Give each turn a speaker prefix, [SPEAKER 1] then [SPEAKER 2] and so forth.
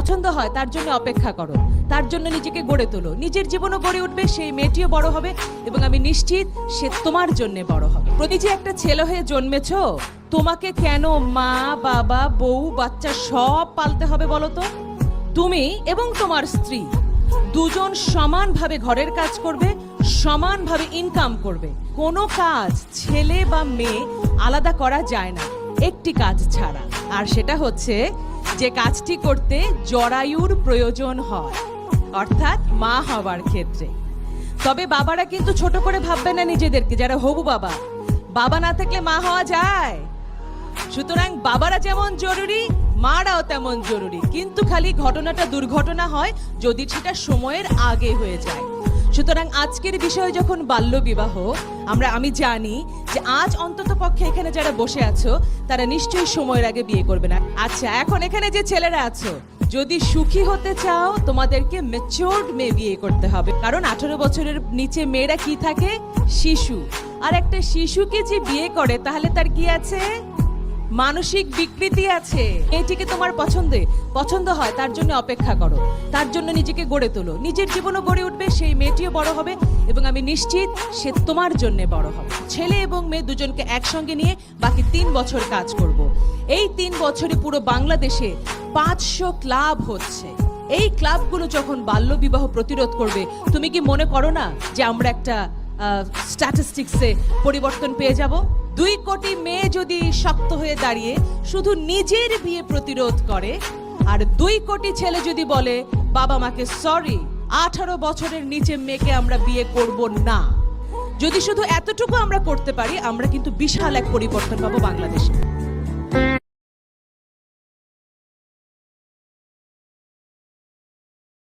[SPEAKER 1] পছন্দ হয় তার জন্য অপেক্ষা করো, তার জন্য নিজেকে গড়ে তোলো। নিজের জীবনও গড়ে উঠবে, সেই মেয়েটিও বড় হবে এবং আমি নিশ্চিত সে তোমার জন্য বড় হবে। প্রতি যে একটা ছেলে হয়ে জন্মেছো, তোমাকে কেন মা বাবা বউ বাচ্চা সব পালতে হবে বলো তো? তুমি এবং তোমার স্ত্রী দুজন সমানভাবে ঘরের কাজ করবে, সমানভাবে ইনকাম করবে। কোনো কাজ ছেলে বা মেয়ে আলাদা করা যায় না একটি কাজ ছাড়া, আর সেটা হচ্ছে যে কাজটি করতে জরায়ুর প্রয়োজন হয়, অর্থাৎ মা হওয়ার ক্ষেত্রে। তবে বাবারা কিন্তু ছোট করে ভাববে না নিজেদেরকে, যারা হবু বাবা। বাবা না থাকলে মা হওয়া যায়। সুতরাং বাবারা যেমন জরুরি, মারাও তেমন জরুরি, কিন্তু খালি ঘটনাটা দুর্ঘটনা হয় যদি সেটা সময়ের আগে হয়ে যায়। সুতরাং আজকের বিষয় যখন বাল্য বিবাহ, আমি জানি যে আজ অন্তত পক্ষে এখানে যারা বসে আছো তারা নিশ্চয়ই সময়ের আগে বিয়ে করবে না। আচ্ছা, এখন এখানে যে ছেলেরা আছো, যদি সুখী হতে চাও তোমাদেরকে ম্যাচিউরড মেয়ে বিয়ে করতে হবে, কারণ 18 বছরের নিচে মেয়েরা কি থাকে? শিশু। আর একটা শিশুকে যে বিয়ে করে তাহলে তার কি আছে? মানসিক বিকৃতি আছে। মেয়েটিকে তোমার পছন্দ হয় তার জন্য অপেক্ষা করো, তার জন্য নিজেকে গড়ে তোলো। নিজের জীবনও গড়ে উঠবে, সেই মেয়েটিও বড় হবে এবং আমি নিশ্চিত সে তোমার জন্য বড় হবে। ছেলে এবং মেয়ে দুজনকে একসঙ্গে নিয়ে বাকি 3 বছর কাজ করব। এই 3 বছরে পুরো বাংলাদেশে 500 ক্লাব হচ্ছে। এই ক্লাবগুলো যখন বাল্য বিবাহ প্রতিরোধ করবে, তুমি কি মনে করো না যে আমরা একটা স্ট্যাটিস্টিক্সে পরিবর্তন পেয়ে যাব? 2 কোটি মেয়ে যদি শক্ত হয়ে দাঁড়িয়ে শুধু নিজের বিয়ে প্রতিরোধ করে, আর 2 কোটি ছেলে যদি বলে বাবা মাকে সরি, 18 বছরের নিচে মেয়েকে আমরা বিয়ে করব না, যদি শুধু এতটুকু আমরা করতে পারি, আমরা কিন্তু বিশাল এক পরিবর্তন পাবো বাংলাদেশে।